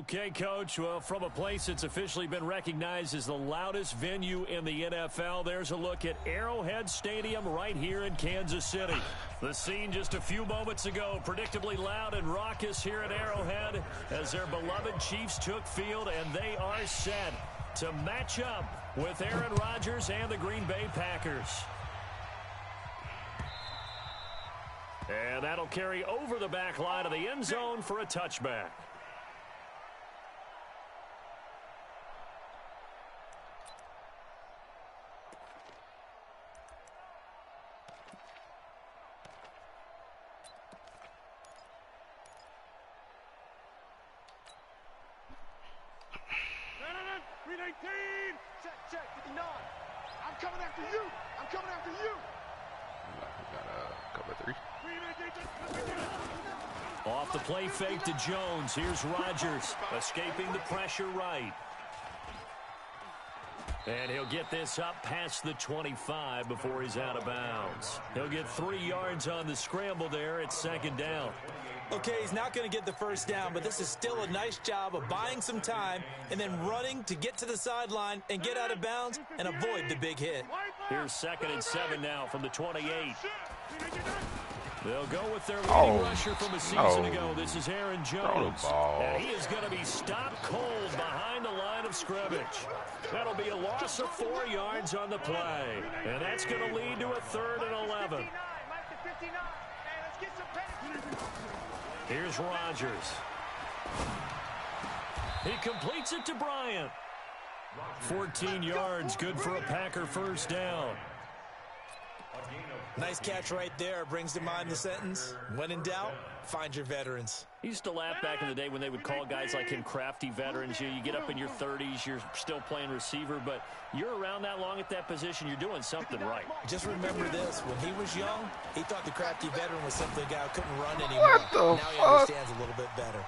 Okay, Coach. Well, from a place that's officially been recognized as the loudest venue in the NFL, there's a look at Arrowhead Stadium right here in Kansas City. The scene just a few moments ago, predictably loud and raucous here at Arrowhead as their beloved Chiefs took field, and they are set to match up with Aaron Rodgers and the Green Bay Packers. And that'll carry over the back line of the end zone for a touchback. Check, 59. I'm coming after you. I'm coming after you. We got a cover three. Off the play fake to Jones. Here's Rodgers escaping the pressure right. And he'll get this up past the 25 before he's out of bounds. He'll get 3 yards on the scramble there at second down. Okay, he's not going to get the first down, but this is still a nice job of buying some time and then running to get to the sideline and get out of bounds and avoid the big hit. Here's 2nd and 7 now from the 28. They'll go with their leading rusher from a season ago. This is Aaron Jones. And he is going to be stopped cold behind the line of scrimmage. That'll be a loss of 4 yards on the play. And that's going to lead to a 3rd and 11. Here's Rodgers. He completes it to Bryant. 14 yards, good for a Packer first down. Nice catch right there. Brings to mind the sentence, when in doubt, find your veterans. He used to laugh back in the day when they would call guys like him crafty veterans. You get up in your 30s, you're still playing receiver, but you're around that long at that position, you're doing something right. Just remember this, when he was young, he thought the crafty veteran was simply a guy who couldn't run anymore. What the now fuck? he understands a little bit better.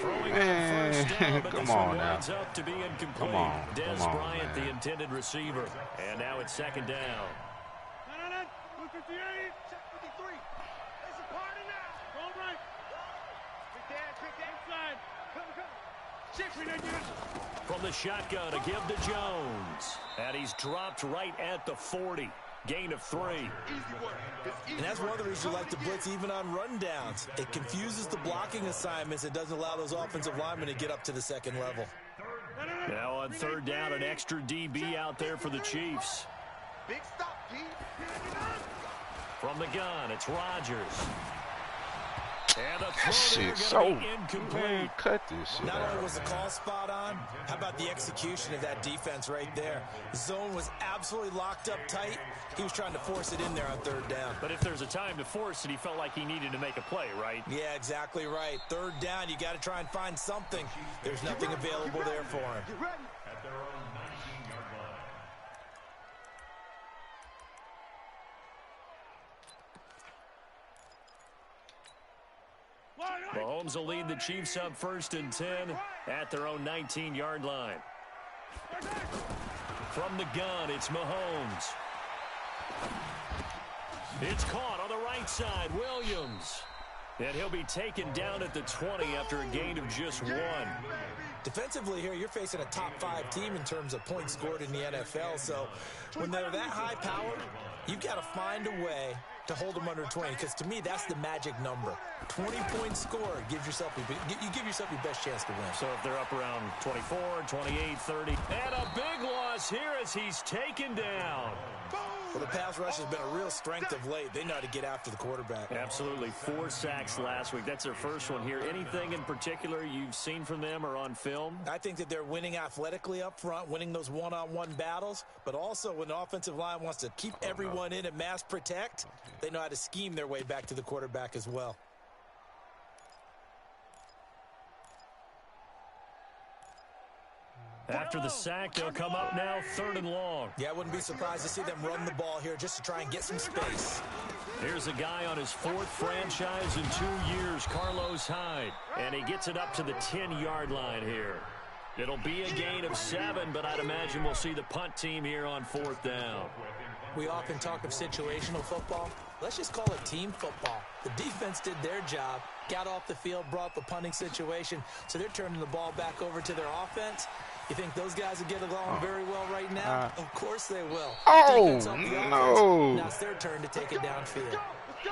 Man, down, come on now. Up to be incomplete. Come on, Des come on, Bryant, man. the intended receiver. And now it's 2nd down. From the shotgun, a give to Jones. And he's dropped right at the 40. Gain of 3. And that's one of the reasons you like to blitz even on run downs. It confuses the blocking assignments. It doesn't allow those offensive linemen to get up to the second level. Now on 3rd down, an extra DB out there for the Chiefs. Big stop, D. From the gun, it's Rodgers. And the That shit so man, cut this shit Not out. only was the call spot on, how about the execution of that defense right there? The zone was absolutely locked up tight. He was trying to force it in there on 3rd down. But if there's a time to force it, he felt like he needed to make a play, right? Yeah, exactly right. 3rd down, you got to try and find something. There's nothing available there for him. Mahomes will lead the Chiefs up 1st and 10 at their own 19-yard line. From the gun, it's Mahomes. It's caught on the right side, Williams. And he'll be taken down at the 20 after a gain of just 1. Defensively here, you're facing a top 5 team in terms of points scored in the NFL. So when they're that high powered, you've got to find a way to hold them under 20, because to me, that's the magic number. 20 points scored gives yourself you give yourself your best chance to win. So if they're up around 24, 28, 30. And a big loss here as he's taken down. Well, the pass rush has been a real strength of late. They know how to get after the quarterback. Absolutely. 4 sacks last week. That's their first one here. Anything in particular you've seen from them or on film? I think that they're winning athletically up front, winning those one-on-one battles, but also when the offensive line wants to keep everyone in and mass protect, they know how to scheme their way back to the quarterback as well. After the sack, they'll come up now 3rd and long. Yeah, I wouldn't be surprised to see them run the ball here just to try and get some space. Here's a guy on his 4th franchise in 2 years, Carlos Hyde. And he gets it up to the 10-yard line here. It'll be a gain of 7, but I'd imagine we'll see the punt team here on 4th down. We often talk of situational football. let's just call it team football. The defense did their job, got off the field, brought the punting situation, so they're turning the ball back over to their offense. You think those guys will get along very well right now? Of course they will. Oh, no. Now it's their turn to take it downfield.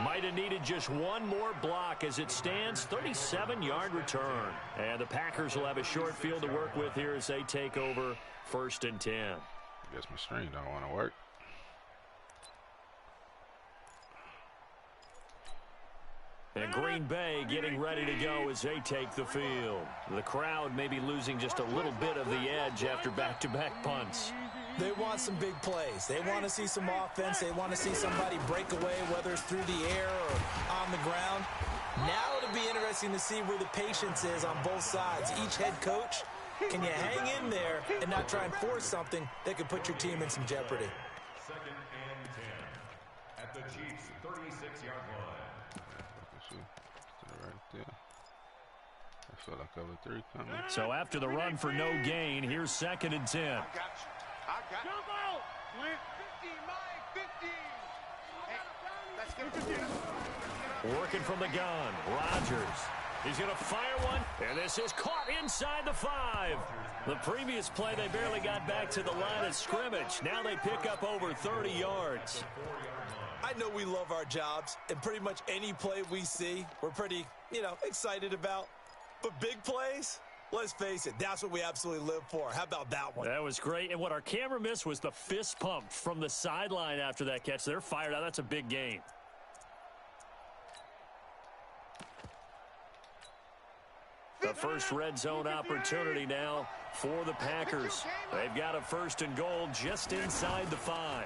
Might have needed just one more block as it stands, 37-yard return. And the Packers will have a short field to work with here as they take over 1st and 10. I guess my string don't want to work. And Green Bay getting ready to go as they take the field. The crowd may be losing just a little bit of the edge after back-to-back punts. They want some big plays. They want to see some offense. They want to see somebody break away, whether it's through the air or on the ground. Now it'll be interesting to see where the patience is on both sides. Each head coach, can you hang in there and not try and force something that could put your team in some jeopardy? 2nd and 10 at the Chiefs' 36-yard line. Right there. I feel like cover 3 coming. So after the run for no gain, here's 2nd and 10. I got you. Jump out. 50, my 50. Hey, let's get it. Working from the gun, Rodgers. He's going to fire one, and this is caught inside the 5. The previous play, they barely got back to the line of scrimmage. Now they pick up over 30 yards. I know we love our jobs, and pretty much any play we see, we're pretty, excited about. But big plays, let's face it, that's what we absolutely live for. How about that one? That was great, and what our camera missed was the fist pump from the sideline after that catch. They're fired out. That's a big gain. The first red zone opportunity now for the Packers. They've got a 1st and goal just inside the 5.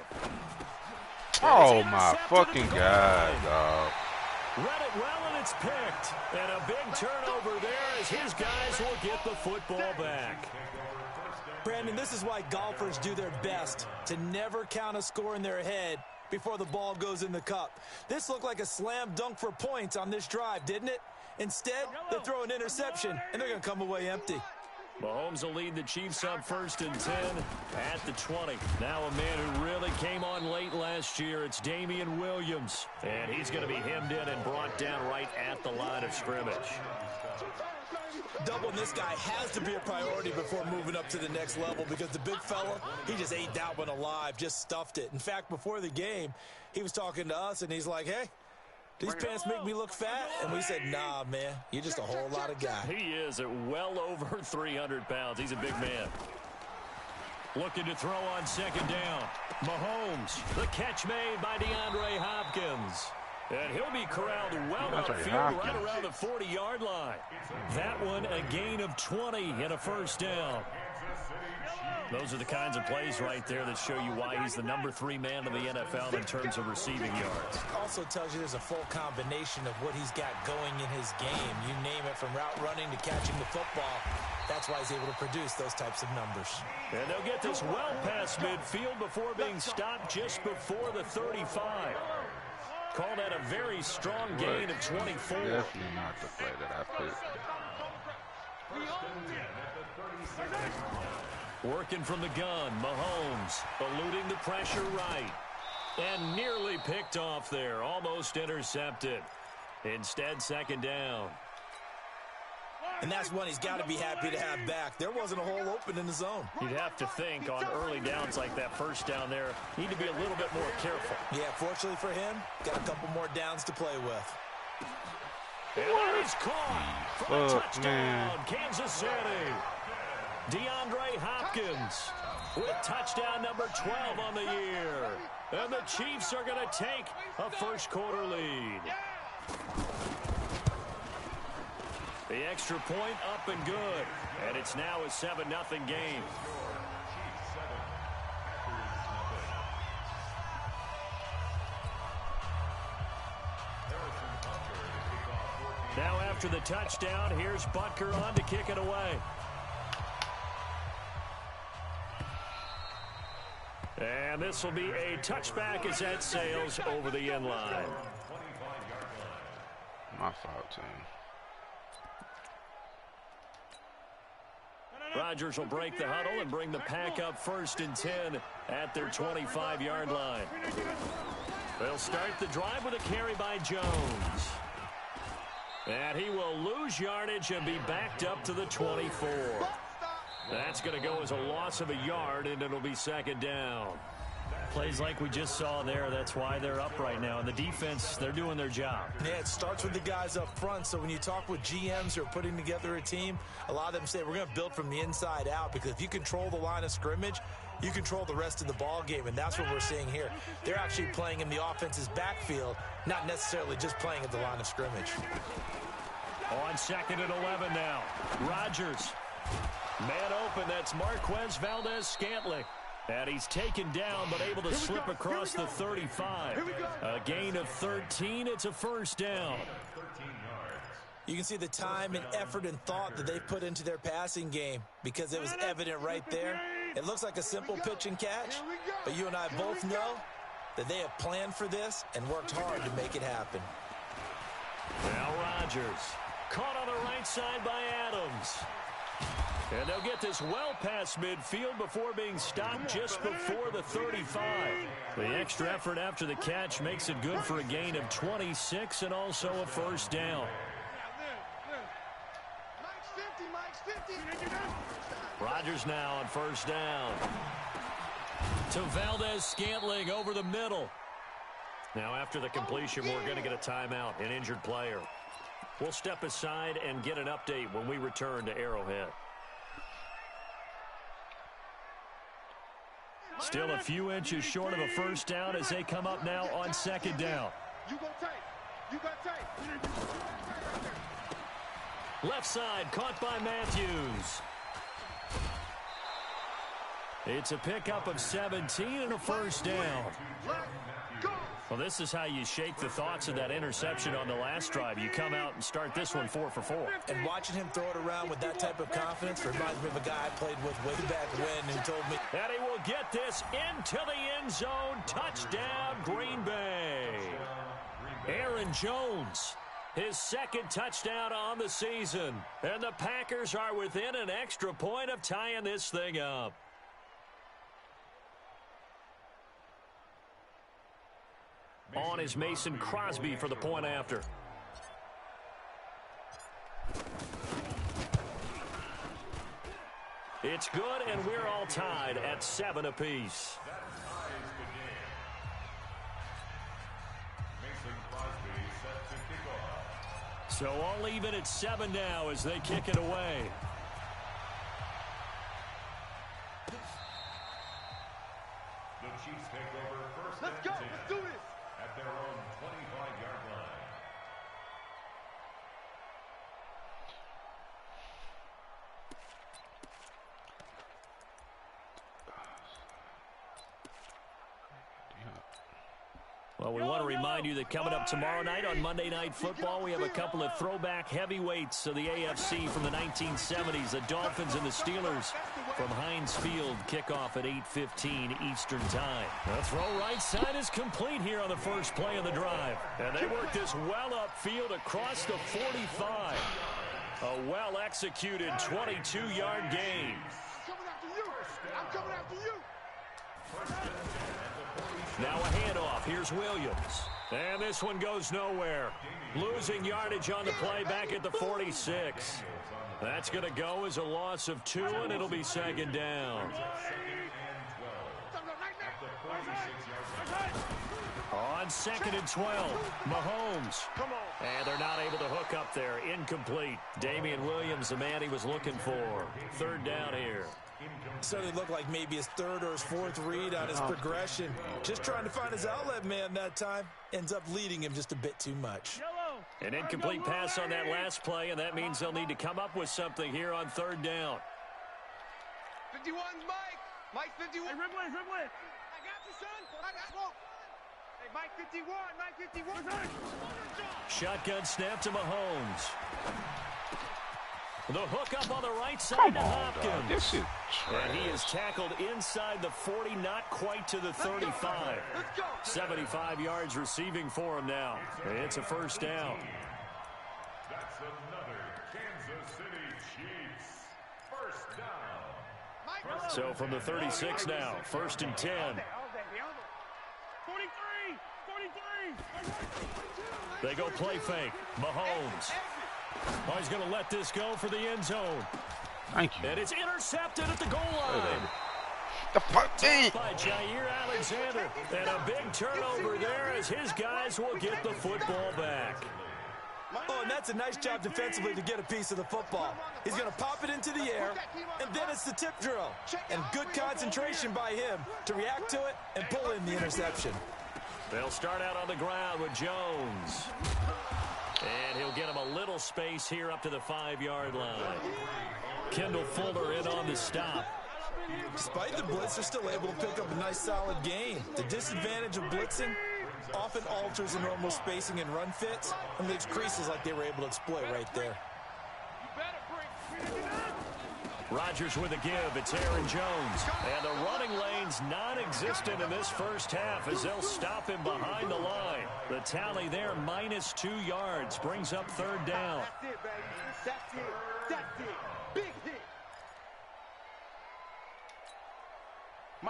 Oh my fucking God, dog. Read it well, and it's picked. And a big turnover there as his guys will get the football back. Brandon, this is why golfers do their best to never count a score in their head before the ball goes in the cup. This looked like a slam dunk for points on this drive, didn't it? Instead, they throw an interception, and they're going to come away empty. Mahomes will lead the Chiefs up 1st and 10 at the 20. Now a man who really came on late last year, it's Damian Williams. And he's going to be hemmed in and brought down right at the line of scrimmage. Doubling this guy has to be a priority before moving up to the next level because the big fella, he just ate that one alive, just stuffed it. In fact, before the game, he was talking to us, and he's like, hey, these pants make me look fat? And we said, nah, man, you're just a whole lot of guy. He is at well over 300 pounds. He's a big man. Looking to throw on 2nd down. Mahomes, the catch made by DeAndre Hopkins. And he'll be corralled well upfield right around the 40-yard line. That one a gain of 20 and a 1st down. Those are the kinds of plays right there that show you why he's the number 3 man in the NFL in terms of receiving yards. Also tells you there's a full combination of what he's got going in his game. You name it, from route running to catching the football. That's why he's able to produce those types of numbers. And they'll get this well past midfield before being stopped just before the 35. Call that a very strong gain of 24. Definitely not the play that I picked. Working from the gun, Mahomes eluding the pressure right. And nearly picked off there, almost intercepted. Instead, 2nd down. And that's one he's got to be happy to have back. There wasn't a hole open in the zone. You'd have to think on early downs like that 1st down there, need to be a little bit more careful. Yeah, fortunately for him, got a couple more downs to play with. And that is caught for a touchdown, Kansas City. DeAndre Hopkins with touchdown number 12 on the year. And the Chiefs are going to take a 1st quarter lead. The extra point up and good. And it's now a 7-0 game. Now after the touchdown, here's Butker on to kick it away. And this will be a touchback as that sails over the end line. My fault, team. Rodgers will break the huddle and bring the pack up 1st and 10 at their 25-yard line. They'll start the drive with a carry by Jones. And he will lose yardage and be backed up to the 24. That's going to go as a loss of a yard, and it'll be second down. Plays like we just saw there. That's why they're up right now. And the defense, they're doing their job. Yeah, it starts with the guys up front. So when you talk with GMs who are putting together a team, a lot of them say we're going to build from the inside out, because if you control the line of scrimmage, you control the rest of the ball game, and that's what we're seeing here. They're actually playing in the offense's backfield, not necessarily just playing at the line of scrimmage. On 2nd and 11 now. Rodgers. Man open, that's Marquez Valdez-Scantling. And he's taken down, but able to slip across the 35. A gain of 13. It's a first down. You can see the time and effort and thought that they put into their passing game, because it was evident right there. It looks like a simple pitch and catch, but you and I both know that they have planned for this and worked hard to make it happen. Now Rodgers. Caught on the right side by Adams. And they'll get this well past midfield before being stopped just before the 35. The extra effort after the catch makes it good for a gain of 26 and also a first down. Rodgers now on first down. To Valdez-Scantling over the middle. Now after the completion, we're going to get a timeout, an injured player. We'll step aside and get an update when we return to Arrowhead. Still a few inches short of a first down as they come up now on second down. You go tight. You got tight. Left side caught by Matthews. It's a pickup of 17 and a first down. Well, this is how you shake the thoughts of that interception on the last drive. You come out and start this one 4 for 4. And watching him throw it around with that type of confidence reminds me of a guy I played with way back when who told me. And he will get this into the end zone. Touchdown, Green Bay. Aaron Jones, his second touchdown on the season. And the Packers are within an extra point of tying this thing up. On is Mason Crosby for the point after. It's good, and we're all tied at 7 apiece. So all even at 7 now as they kick it away. The Chiefs take over first. Let's go. Let's do this. At their own 25-yard line. Well, we want to remind you that coming up tomorrow night on Monday Night Football, we have a couple of throwback heavyweights of the AFC from the 1970s, the Dolphins and the Steelers from Heinz Field. Kickoff at 8:15 Eastern Time. The throw right side is complete here on the first play of the drive. And they work this well upfield across the 45. A well-executed 22-yard gain. Coming after you. I'm coming after you. Now a handoff. Here's Williams. And this one goes nowhere. Losing yardage on the play back at the 46. That's going to go as a loss of 2, and it'll be second down. On 2nd and 12, Mahomes. And they're not able to hook up there. Incomplete. Damian Williams, the man he was looking for. Third down here. Certainly looked like maybe his third or his fourth read on his progression. Just trying to find his outlet man that time. Ends up leading him just a bit too much. An incomplete pass on that last play, and that means they'll need to come up with something here on third down. 51's Mike. Mike 51. Hey, dribble it. I got you, son. I got you. Hey, Mike 51. Mike 51. Shotgun snap to Mahomes. The hook up on the right side to Hopkins. This is trash. And he is tackled inside the 40, not quite to the 35. 75 yards receiving for him now. It's a first down. That's another Kansas City Chiefs first down. So from the 36 now, 1st and 10. 43. They go play fake. Mahomes. Oh, he's going to let this go for the end zone. Thank you. And it's intercepted at the goal line. The fuck thing. By Jair Alexander. And a big turnover there as his guys will get the football back. Oh, and that's a nice job defensively to get a piece of the football. He's going to pop it into the air, and then it's the tip drill. And good concentration by him to react to it and pull in the interception. They'll start out on the ground with Jones. And he'll get him a little space here up to the 5-yard line. Kendall Fuller in on the stop. Despite the blitz, they're still able to pick up a nice solid gain. The disadvantage of blitzing often alters the normal spacing and run fits and leaves creases like they were able to exploit right there. Rodgers with a give. It's Aaron Jones. And the running lane's non-existent in this first half as they'll stop him behind the line. The tally there, -2 yards, brings up 3rd down. That's it, baby. That's it. That's it. Big hit.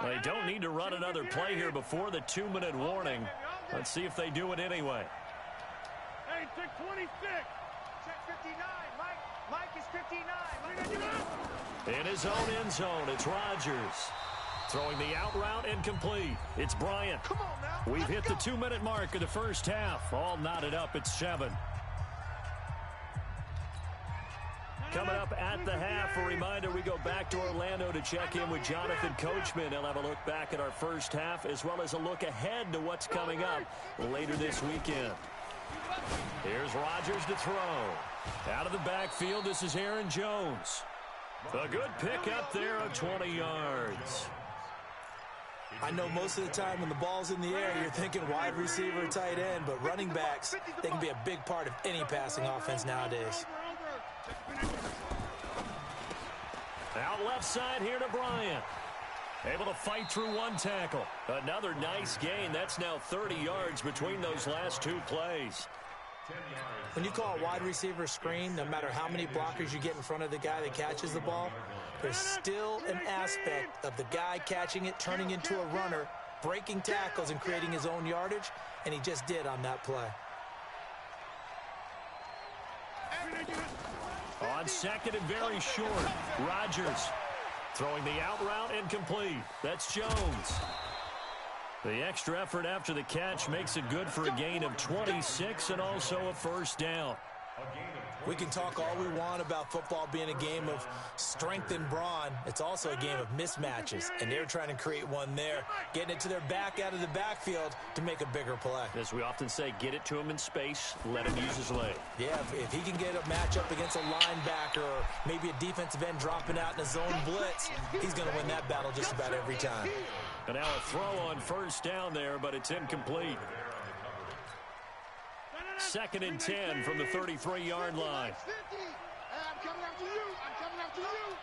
They don't need to run another play here before the 2-minute warning. Let's see if they do it anyway. Hey, check 26. Check 59. Mike is 59. In his own end zone, it's Rodgers. Throwing the out route incomplete. It's Bryant. Come on now. We've hit the 2-minute mark of the first half. All knotted up at 7. Coming up at the half, a reminder, we go back to Orlando to check in with Jonathan Coachman. He'll have a look back at our first half as well as a look ahead to what's coming up later this weekend. Here's Rodgers to throw. Out of the backfield, this is Aaron Jones. A good pick up there of 20 yards. I know most of the time when the ball's in the air, you're thinking wide receiver or tight end, but running backs, they can be a big part of any passing offense nowadays. Out left side here to Bryant. Able to fight through one tackle. Another nice gain. That's now 30 yards between those last 2 plays. When you call a wide receiver screen, no matter how many blockers you get in front of the guy that catches the ball, there's still an aspect of the guy catching it, turning into a runner, breaking tackles and creating his own yardage, and he just did on that play. On 2nd and very short, Rodgers throwing the out route incomplete. That's Jones. The extra effort after the catch makes it good for a gain of 26 and also a 1st down. We can talk all we want about football being a game of strength and brawn. It's also a game of mismatches, and they're trying to create one there, getting it to their back out of the backfield to make a bigger play. As we often say, get it to him in space, let him use his leg. Yeah, if he can get a matchup against a linebacker or maybe a defensive end dropping out in a zone blitz, he's going to win that battle just about every time. And now a throw on 1st down there, but it's incomplete. 2nd and 10 from the 33-yard line. I'm coming after you. I'm coming after you.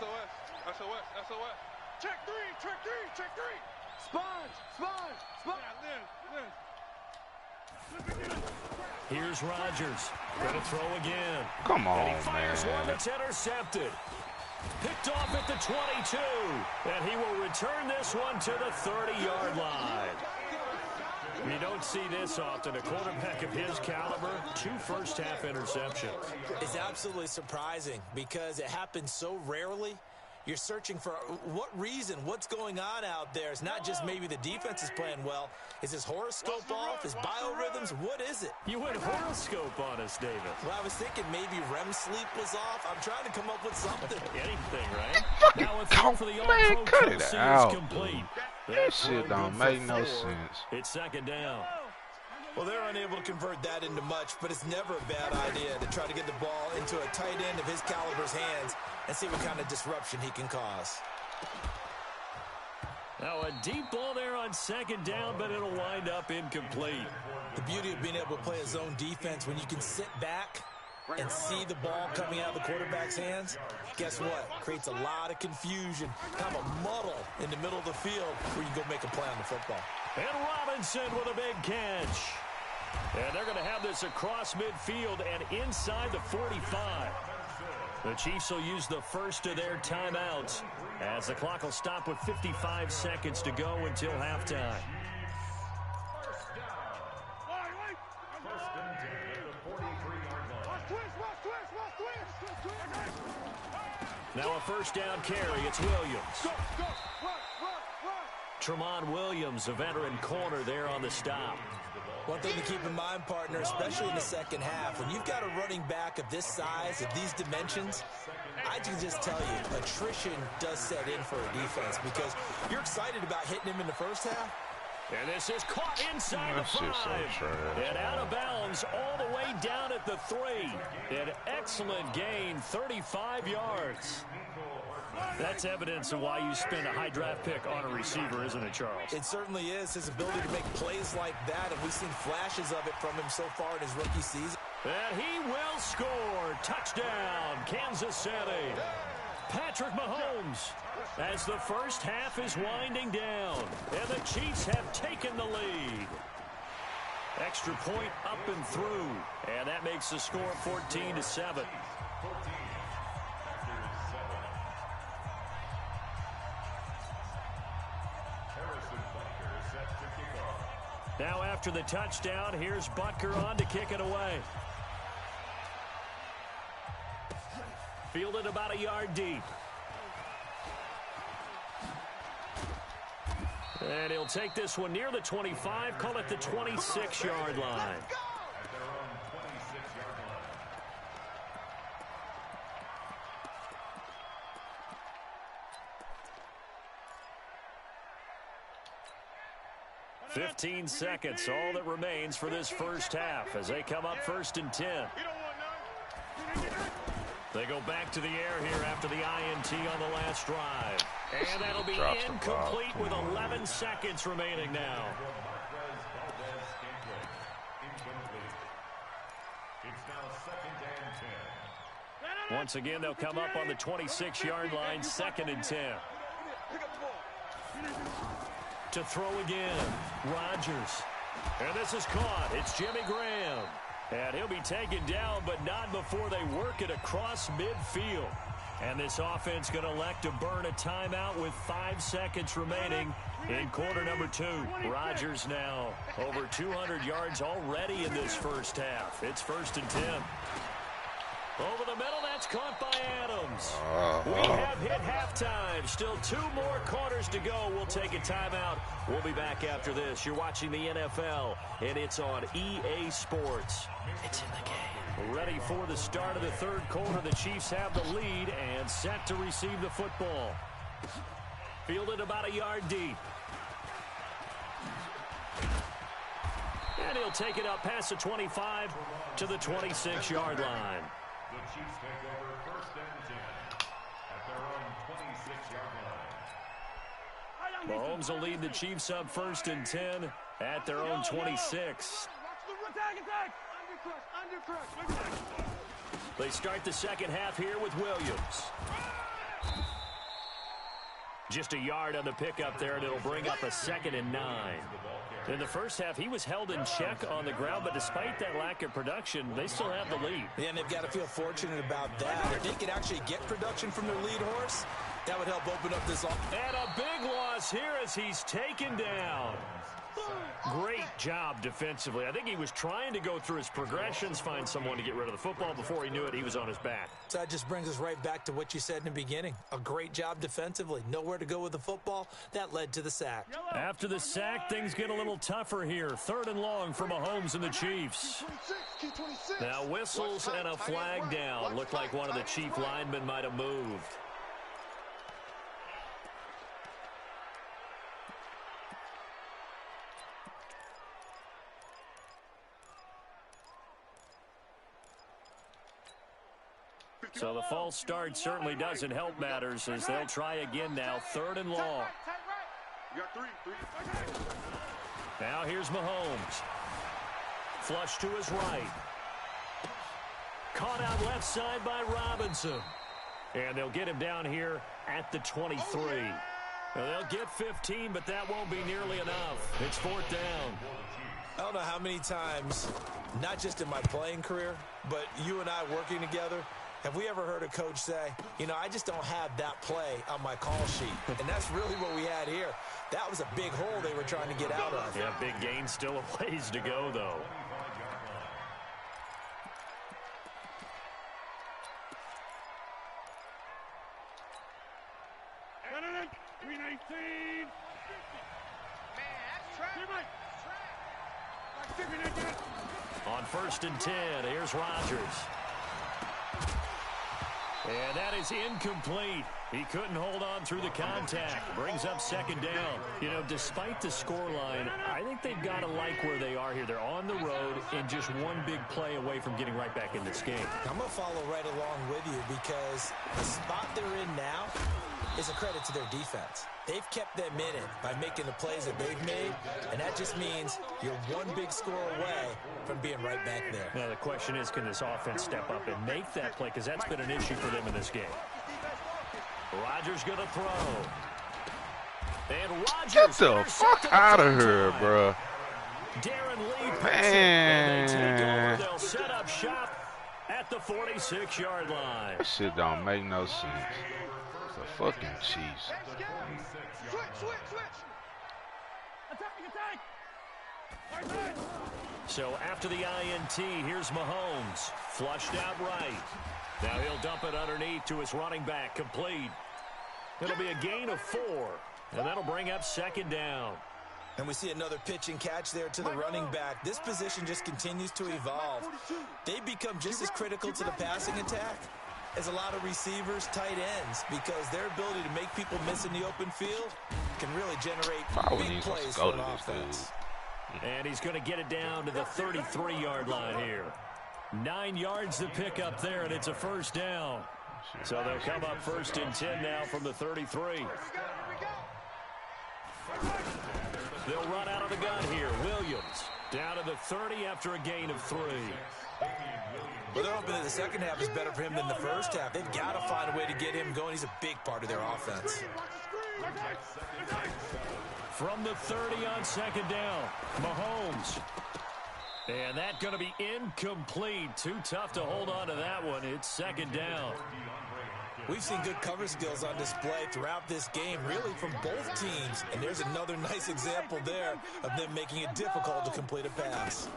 SOS. Check 3. Sponge. Here's Rodgers. Going to throw again. Come on, and he fires man. one that's intercepted. Picked off at the 22. And he will return this one to the 30-yard line. You don't see this often. A quarterback of his caliber, 2 first-half interceptions. It's absolutely surprising because it happens so rarely. You're searching for what reason, what's going on out there. It's not just maybe the defense is playing well. Is his horoscope off? His biorhythms? What is it? You went horoscope on us, David. Well, I was thinking maybe REM sleep was off. I'm trying to come up with something. Anything, right? Fucking Now a throw for the man, all-pro cut it Kelsey out. is complete. That shit don't make no sense. It's 2nd down. Well, they're unable to convert that into much, but it's never a bad idea to try to get the ball into a tight end of his caliber's hands and see what kind of disruption he can cause. Now a deep ball there on 2nd down, but it'll wind up incomplete. The beauty of being able to play a zone defense when you can sit back and see the ball coming out of the quarterback's hands, guess what? Creates a lot of confusion, kind of a muddle in the middle of the field where you can go make a play on the football. And Robinson with a big catch. And they're going to have this across midfield and inside the 45. The Chiefs will use the first of their timeouts as the clock will stop with 55 seconds to go until halftime. Now a first down carry. It's Williams. Tremont Williams, a veteran corner there on the stop. One thing to keep in mind, partner, especially in the second half, when you've got a running back of this size, of these dimensions, I can just tell you, attrition does set in for a defense because you're excited about hitting him in the first half. And this is caught inside the 5. And out of bounds all the way down at the 3. An excellent gain, 35 yards. That's evidence of why you spend a high draft pick on a receiver, isn't it, Charles? It certainly is. His ability to make plays like that, and we've seen flashes of it from him so far in his rookie season. And he will score. Touchdown, Kansas City. Patrick Mahomes, as the first half is winding down, and the Chiefs have taken the lead. Extra point up and through, and that makes the score 14-7. Now after the touchdown, here's Butker on to kick it away. Fielded about a yard deep. And he'll take this one near the 25, call it the 26-yard line. 15 seconds, all that remains for this first half as they come up 1st and 10. They go back to the air here after the INT on the last drive. And that'll be incomplete with 11 seconds remaining now. Once again, they'll come up on the 26-yard line, 2nd and 10. To throw again, Rodgers. And this is caught. It's Jimmy Graham. And he'll be taken down, but not before they work it across midfield. And this offense going to elect to burn a timeout with 5 seconds remaining in quarter number 2. Rodgers now over 200 yards already in this first half. It's 1st and 10. Over the middle, that's caught by Adams. We have hit halftime. Still 2 more quarters to go. We'll take a timeout. We'll be back after this. You're watching the NFL, and it's on EA Sports. It's in the game. Ready for the start of the 3rd quarter. The Chiefs have the lead and set to receive the football. Fielded about a yard deep. And he'll take it up past the 25 to the 26-yard line. The Chiefs take over 1st and 10 at their own 26-yard line. Mahomes will lead the Chiefs up 1st and 10 at their own 26. They start the second half here with Williams. Just a yard on the pickup there, and it'll bring up a 2nd and 9. In the first half, he was held in check on the ground, but despite that lack of production, they still have the lead. Yeah, and they've got to feel fortunate about that. If they could actually get production from their lead horse, that would help open up this offense. And a big loss here as he's taken down. Great job defensively. I think he was trying to go through his progressions, find someone to get rid of the football. Before he knew it, he was on his back. So that just brings us right back to what you said in the beginning. A great job defensively. Nowhere to go with the football. That led to the sack. After the sack, things get a little tougher here. 3rd and long for Mahomes and the Chiefs. Now whistles and a flag down. Looked like one of the Chief linemen might have moved. So the false start certainly doesn't help matters as they'll try again now. 3rd and long. Now here's Mahomes. Flush to his right. Caught out left side by Robinson. And they'll get him down here at the 23. Now they'll get 15, but that won't be nearly enough. It's 4th down. I don't know how many times, not just in my playing career, but you and I working together, Have we ever heard a coach say, you know, I just don't have that play on my call sheet? And that's really what we had here. That was a big hole they were trying to get out of. Yeah, big gain, still a ways to go, though. On 1st and 10, here's Rodgers. And that is incomplete. He couldn't hold on through the contact. Brings up 2nd down. You know, despite the scoreline, I think they've got to like where they are here. They're on the road and just one big play away from getting right back in this game. I'm going to follow right along with you because the spot they're in now is a credit to their defense. They've kept them in it by making the plays that they've made, and that just means you're one big score away from being right back there. Now, the question is, can this offense step up and make that play? Because that's been an issue for them in this game. Rodgers going to throw. And Rodgers. Get the fuck out of here, bro. Darren Lee picks Man. it, and they take over. They'll set up shop at the 46-yard line. That shit don't make no sense. It's the fucking Chiefs. Switch. Attack. So after the INT, here's Mahomes. Flushed out right. Now he'll dump it underneath to his running back. Complete. It'll be a gain of 4. And that'll bring up 2nd down. And we see another pitch and catch there to the running back. This position just continues to evolve. They become just as critical to the passing attack as a lot of receivers, tight ends, because their ability to make people miss in the open field can really generate big plays for an offense. And he's going to get it down to the 33-yard line here. 9 yards to pick up there, and it's a 1st down. So they'll come up 1st and 10 now from the 33. They'll run out of the gun here. Williams down to the 30 after a gain of 3. Well, they're hoping that the second half is better for him than the first half. They've got to find a way to get him going. He's a big part of their offense. From the 30 on 2nd down, Mahomes. And that's going to be incomplete. Too tough to hold on to that one. It's 2nd down. We've seen good cover skills on display throughout this game, really from both teams. And there's another nice example there of them making it difficult to complete a pass.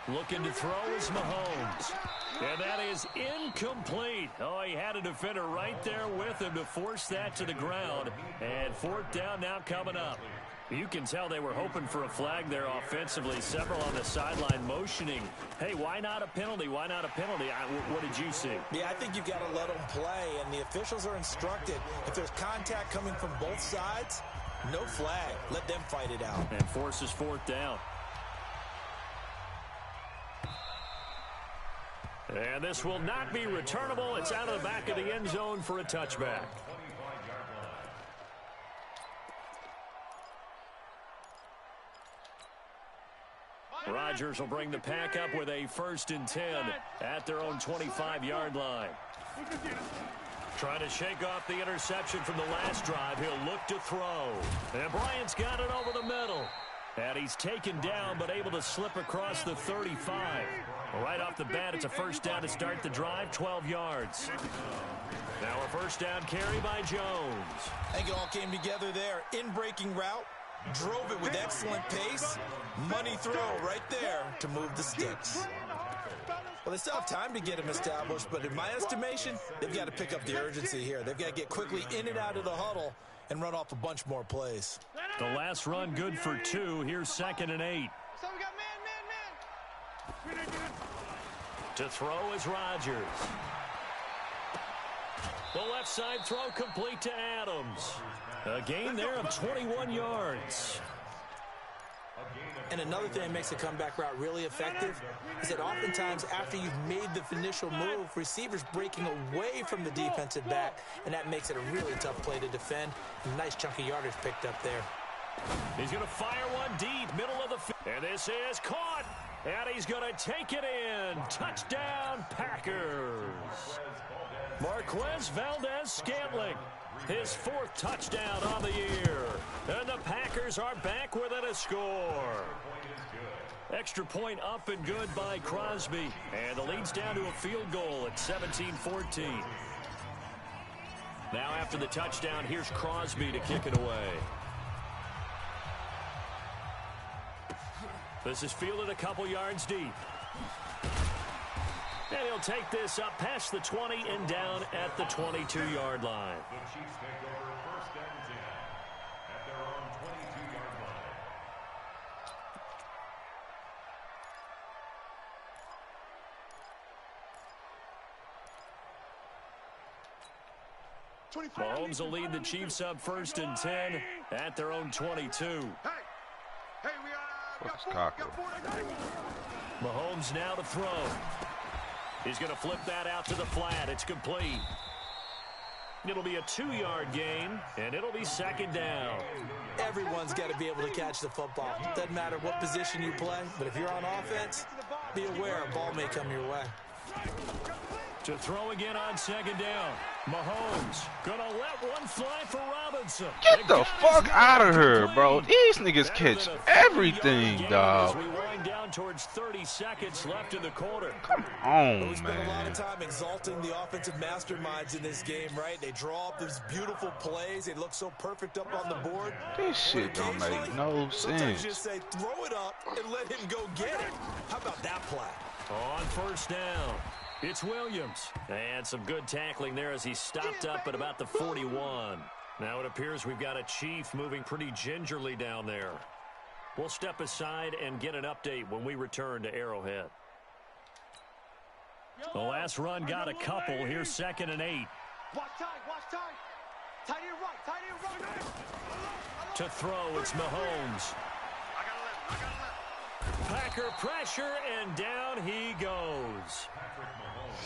Looking to throw is Mahomes. And that is incomplete. Oh, he had a defender right there with him to force that to the ground. And 4th down now coming up. You can tell they were hoping for a flag there offensively. Several on the sideline motioning. Hey, why not a penalty? Why not a penalty? What did you see? Yeah, I think you've got to let them play. And the officials are instructed, if there's contact coming from both sides, no flag. Let them fight it out. And forces 4th down. And this will not be returnable. It's out of the back of the end zone for a touchback. Rodgers will bring the pack up with a 1st and 10 at their own 25-yard line. Trying to shake off the interception from the last drive. He'll look to throw. And Bryant's got it over the middle. And he's taken down but able to slip across the 35. Right off the bat, it's a 1st down to start the drive, 12 yards. Now a 1st down carry by Jones. I think it all came together there. In-breaking route, drove it with excellent pace. Money throw right there to move the sticks. Well, they still have time to get him established, but in my estimation, they've got to pick up the urgency here. They've got to get quickly in and out of the huddle and run off a bunch more plays. The last run good for 2. Here's 2nd and 8. So we got man. To throw is Rodgers. The left side throw complete to Adams. A gain there of 21 yards. And another thing that makes a comeback route really effective is that oftentimes after you've made the initial move, receivers breaking away from the defensive back, and that makes it a really tough play to defend. A nice chunk of yardage picked up there. He's going to fire one deep, middle of the field. And this is caught. And he's going to take it in. Touchdown, Packers. Marquez Valdez-Scantling, his 4th touchdown on the year. And the Packers are back within a score. Extra point up and good by Crosby. And the lead's down to a field goal at 17-14. Now after the touchdown, here's Crosby to kick it away. This is fielded a couple yards deep. And he'll take this up past the 20 and down at the 22-yard line. The Chiefs take over first and 10 at their own 22-yard line. 24. Mahomes will lead the Chiefs up first and 10 at their own 22. Hey, we What's cocker? Mahomes now to throw. He's going to flip that out to the flat. It's complete. It'll be a 2-yard gain, and it'll be second down. Everyone's got to be able to catch the football. Doesn't matter what position you play, but if you're on offense, be aware a ball may come your way. To throw again on second down. Mahomes gonna let one fly for Robinson. Get the fuck out of here, bro. These niggas catch everything, dog. We wind down towards 30 seconds left in the quarter. Come on, We spent a lot man. of time exalting the offensive masterminds in this game, right? They draw up these beautiful plays. They look so perfect up on the board. This shit don't make no Sometimes sense. you just say, throw it up and let him go get it. How about that play? On first down, it's Williams. And some good tackling there as he stopped up at about the 41. Now it appears we've got a Chief moving pretty gingerly down there. We'll step aside and get an update when we return to Arrowhead. The last run got a couple. Here's 2nd and 8. Watch tight, watch tight. Tight end right, tight end right. To throw, it's Mahomes. I got a left. Packer pressure, and down he goes.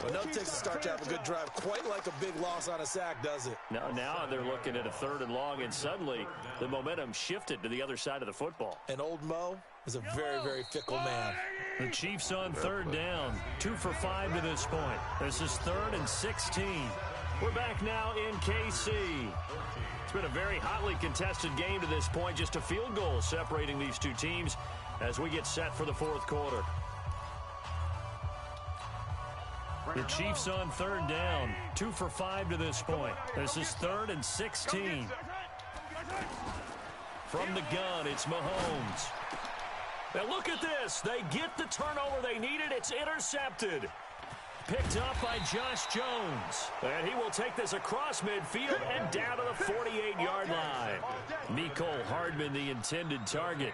Well, no takes to start to have a good drive. Quite like a big loss on a sack, does it? Now they're looking at a 3rd and long, and suddenly the momentum shifted to the other side of the football. And old Mo is a very, very fickle man. The Chiefs on 3rd down. 2 for 5 to this point. This is 3rd and 16. We're back now in KC. It's been a very hotly contested game to this point. Just a field goal separating these two teams as we get set for the 4th quarter. The Chiefs on 3rd down. 2 for 5 to this point. This is 3rd and 16. From the gun, it's Mahomes. Now look at this. They get the turnover they needed. It's intercepted. Picked up by Josh Jones. And he will take this across midfield and down to the 48-yard line. Mecole Hardman, the intended target.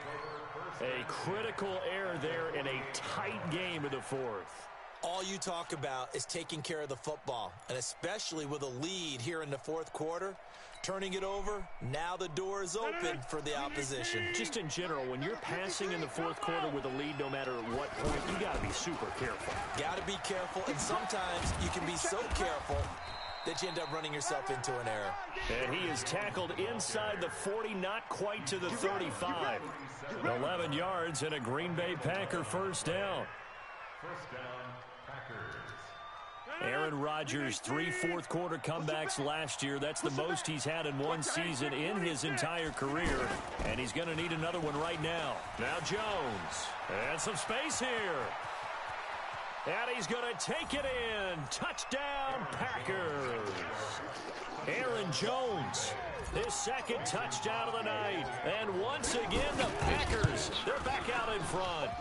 A critical error there in a tight game of the 4th. All you talk about is taking care of the football, and especially with a lead here in the 4th quarter, turning it over, now the door is open for the opposition. Just in general, when you're passing in the 4th quarter with a lead, no matter what point, you got to be super careful. Got to be careful, and sometimes you can be so careful that you end up running yourself into an error. And he is tackled inside the 40, not quite to the 35. 11 yards and a Green Bay Packer first down. First down, Packers. Aaron Rodgers, 3 fourth-quarter comebacks last year. That's the most he's had in one season in his entire career. And he's going to need another one right now. Now Jones. And some space here. And he's going to take it in. Touchdown, Packers. Aaron Jones, his 2nd touchdown of the night. And once again, the Packers, they're back out in front.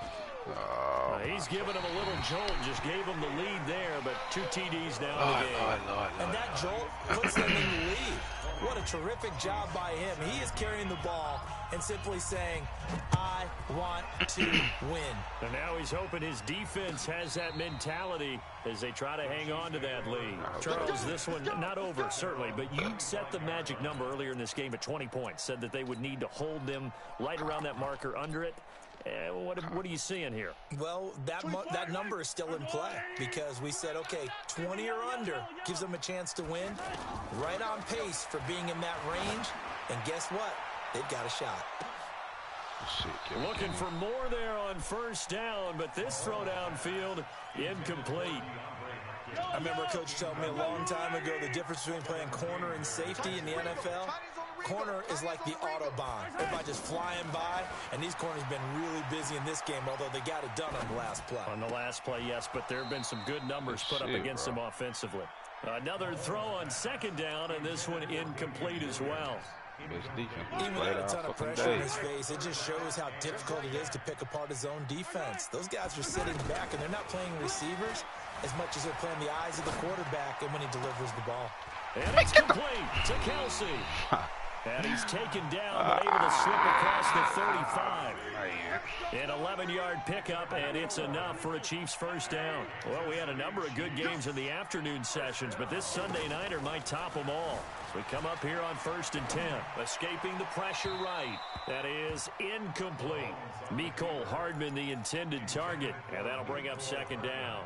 He's given him a little jolt, just gave him the lead there, but 2 TDs now in the game. And that jolt puts them in the lead. What a terrific job by him. He is carrying the ball and simply saying, I want to win. And now he's hoping his defense has that mentality as they try to hang on to that lead. Charles, this one not over, certainly, but you set the magic number earlier in this game at 20 points, said that they would need to hold them right around that marker under it. What are you seeing here? Well, that number is still in play because we said, okay, 20 or under gives them a chance to win. Right on pace for being in that range. And guess what? They've got a shot. Looking for more there on first down, but this throw downfield incomplete. I remember a coach telling me a long time ago the difference between playing corner and safety in the NFL. corner is like the Autobahn. Everybody just flying by, and these corners been really busy in this game, although they got it done on the last play. On the last play, yes, but there have been some good numbers put up against them offensively. Another throw on second down, and this one incomplete as well. Even without a ton of pressure in his face, it just shows how difficult it is to pick apart his own defense. Those guys are sitting back, and they're not playing receivers as much as they're playing the eyes of the quarterback and when he delivers the ball. And it's complete to Kelsey. And he's taken down, but able to slip across the 35. An 11-yard pickup, and it's enough for a Chiefs first down. Well, we had a number of good games in the afternoon sessions, but this Sunday nighter might top them all. So we come up here on 1st and 10. Escaping the pressure right. That is incomplete. Mecole Hardman, the intended target, and that'll bring up second down.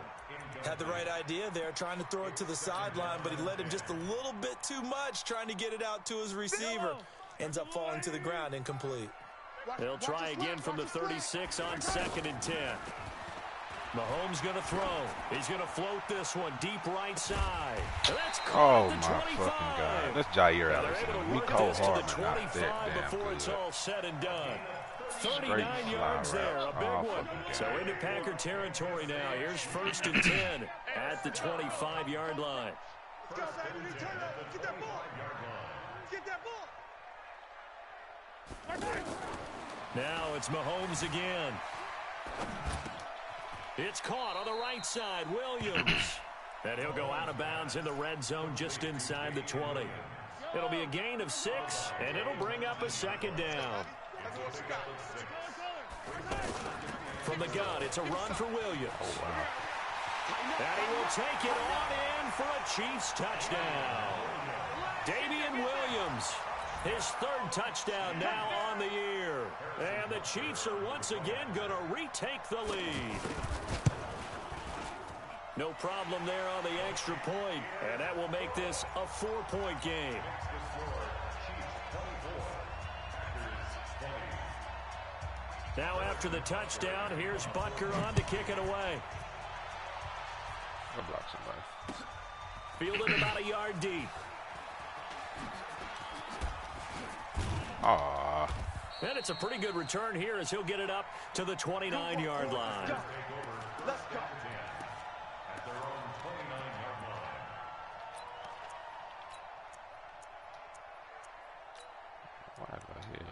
Had the right idea there, trying to throw it to the sideline, but he led him just a little bit too much, trying to get it out to his receiver. Ends up falling to the ground, incomplete. They'll try again from the 36 on 2nd and 10. Mahomes going to throw. He's going to float this one deep right side. That's caught at the 25. My fucking God. That's Jair Alexander. Mecole Hardman out there. Before it's all said and done. 39 yards there, a big one. So into Packer territory now. Here's 1st and 10 at the 25-yard line. Get that ball. Get that ball. Now it's Mahomes again. It's caught on the right side, Williams. And he'll go out of bounds in the red zone just inside the 20. It'll be a gain of 6, and it'll bring up a second down. From the gun, it's a run for Williams. And he will take it on in for a Chiefs touchdown. Damian Williams, his 3rd touchdown now on the year. And the Chiefs are once again going to retake the lead. No problem there on the extra point, and that will make this a 4-point game. Now after the touchdown, here's Butker on to kick it away. I'll block somebody. Fielded about a yard deep. Aww. And it's a pretty good return here as he'll get it up to the 29-yard line. Let's go. Why do I hear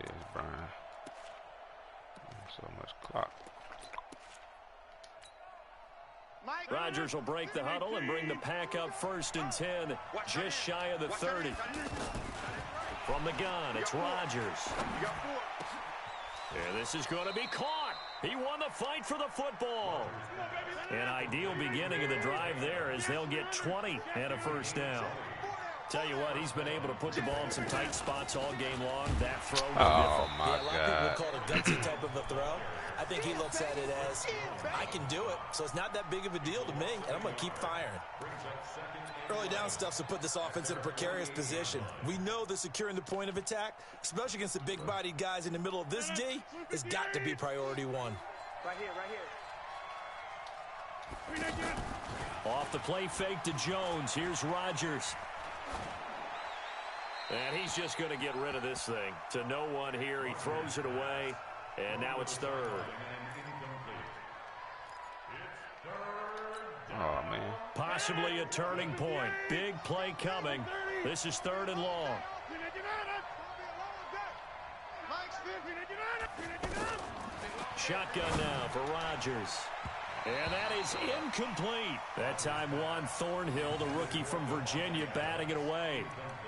Dez Bryant? So much clock. Rodgers will break the huddle and bring the pack up 1st and 10, just shy of the 30. From the gun, it's Rodgers. And this is going to be caught. He won the fight for the football. An ideal beginning of the drive there as they'll get 20 and a first down. Tell you what, he's been able to put the ball in some tight spots all game long. That throw, no different. My a lot of people would God. call it a gutsy type of a throw. I think he looks at it as, I can do it, so it's not that big of a deal to me, and I'm going to keep firing. Early down stuff's to put this offense in a precarious position. We know that securing the point of attack, especially against the big-bodied guys in the middle of this D, has got to be priority 1. Right here, right here. Off the play fake to Jones. Here's Rodgers. And he's just going to get rid of this thing. To no one here. He throws it away. And now it's 3rd. Oh, man. Possibly a turning point. Big play coming. This is 3rd and long. Shotgun now for Rodgers. And that is incomplete. That time Juan Thornhill, the rookie from Virginia, batting it away.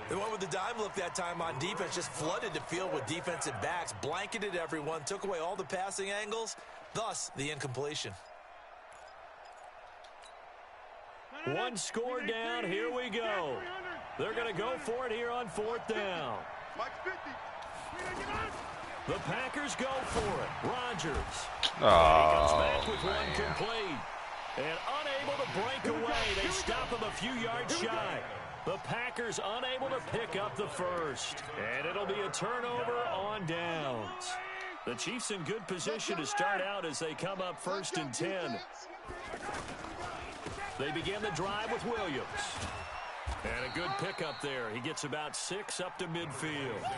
They went with the dime look that time on defense, just flooded the field with defensive backs, blanketed everyone, took away all the passing angles, thus the incompletion. One score down, here we go. They're going to go for it here on 4th down. The Packers go for it. Rodgers. He comes back with one complete. And unable to break away. They stop him a few yards shy. The Packers unable to pick up the first. And it'll be a turnover on downs. The Chiefs in good position to start out as they come up 1st and 10. They begin the drive with Williams. And a good pickup there. He gets about 6 up to midfield.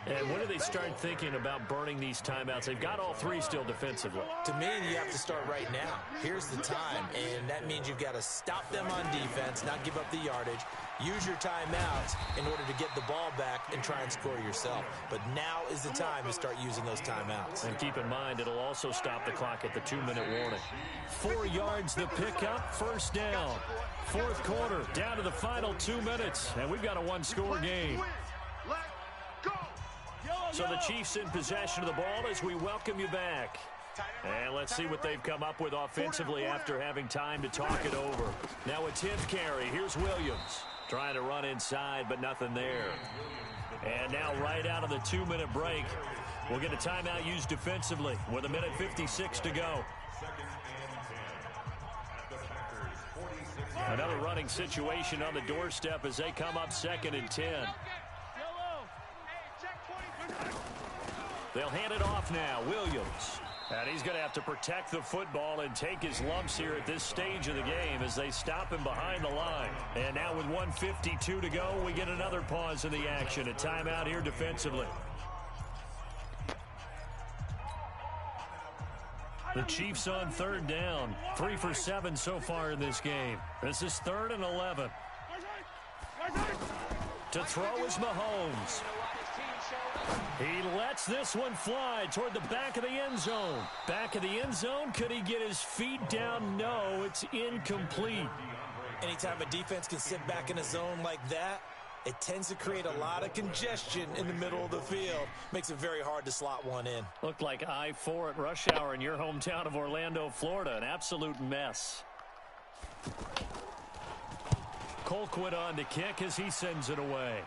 And when do they start thinking about burning these timeouts? They've got all 3 still defensively. To me, you have to start right now. Here's the time, and that means you've got to stop them on defense, not give up the yardage, use your timeouts in order to get the ball back and try and score yourself. But now is the time to start using those timeouts. And keep in mind, it'll also stop the clock at the 2-minute warning. 4 yards the pickup, first down. 4th quarter, down to the final 2 minutes, and we've got a 1-score game. So the Chiefs in possession of the ball as we welcome you back. And let's see what they've come up with offensively after having time to talk it over. Now a 10th carry. Here's Williams trying to run inside, but nothing there. And now right out of the 2-minute break, we'll get a timeout used defensively with 1:56 to go. Another running situation on the doorstep as they come up 2nd and 10. They'll hand it off now. Williams. And he's going to have to protect the football and take his lumps here at this stage of the game as they stop him behind the line. And now with 1:52 to go, we get another pause in the action. A timeout here defensively. The Chiefs on 3rd down. 3 for 7 so far in this game. This is 3rd and 11. To throw is Mahomes. He lets this one fly toward the back of the end zone. Back of the end zone. Could he get his feet down? No, it's incomplete. Anytime a defense can sit back in a zone like that, it tends to create a lot of congestion in the middle of the field. Makes it very hard to slot one in. Looked like I-4 at rush hour in your hometown of Orlando, Florida. An absolute mess. Colquitt on to kick as he sends it away.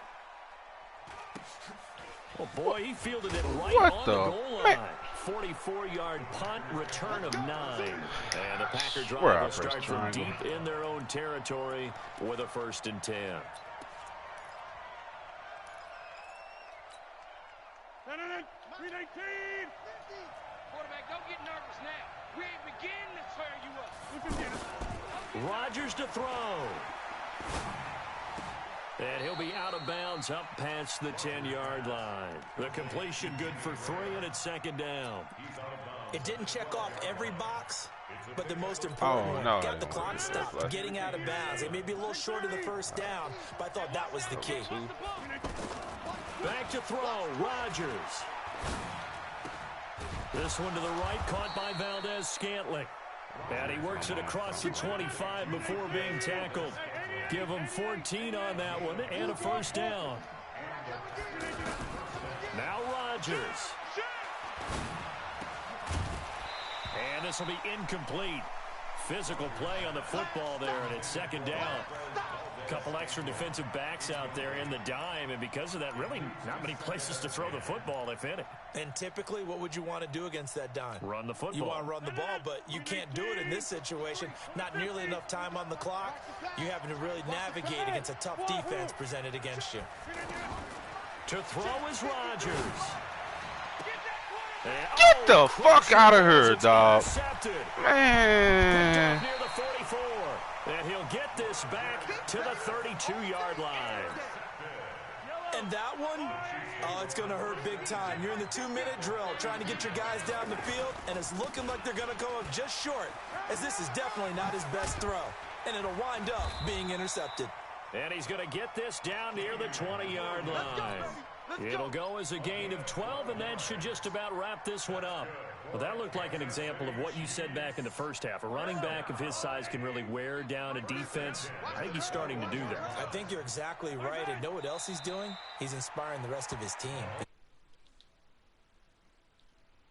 Oh, boy, he fielded it right on the goal line. 44-yard punt, return of 9. And the Packer drive will start from deep in their own territory with a 1st and 10. Quarterback, don't get nervous now. We ain't beginning to tear you up. We can get it. Rodgers to throw. And he'll be out of bounds up past the 10-yard line. The completion good for 3, and it's 2nd down. It didn't check off every box, but the most important one, got the clock stopped, getting out of bounds. They may be a little short of the 1st down, but I thought that was the key. Back to throw, Rodgers. This one to the right, caught by Valdez-Scantling. And he works it across the 25 before being tackled. Give him 14 on that one and a 1st down. Now Rodgers. And this will be incomplete. Physical play on the football there, and it's 2nd down. A couple extra defensive backs out there in the dime, and because of that, really not many places to throw the football, if any. And typically, what would you want to do against that dime? Run the football. You want to run the ball, but you can't do it in this situation. Not nearly enough time on the clock. You having to really navigate against a tough defense presented against you. To throw is Rodgers. Get the fuck out of here, dog. Man. Near the 44. And he'll get this back to the 32-yard line. And that one, oh, it's going to hurt big time. You're in the 2-minute drill trying to get your guys down the field, and it's looking like they're going to go up just short, as this is definitely not his best throw. And it'll wind up being intercepted. And he's going to get this down near the 20-yard line. It'll go as a gain of 12, and that should just about wrap this one up. Well, that looked like an example of what you said back in the 1st half. A running back of his size can really wear down a defense. I think he's starting to do that. I think you're exactly right. And know what else he's doing? He's inspiring the rest of his team.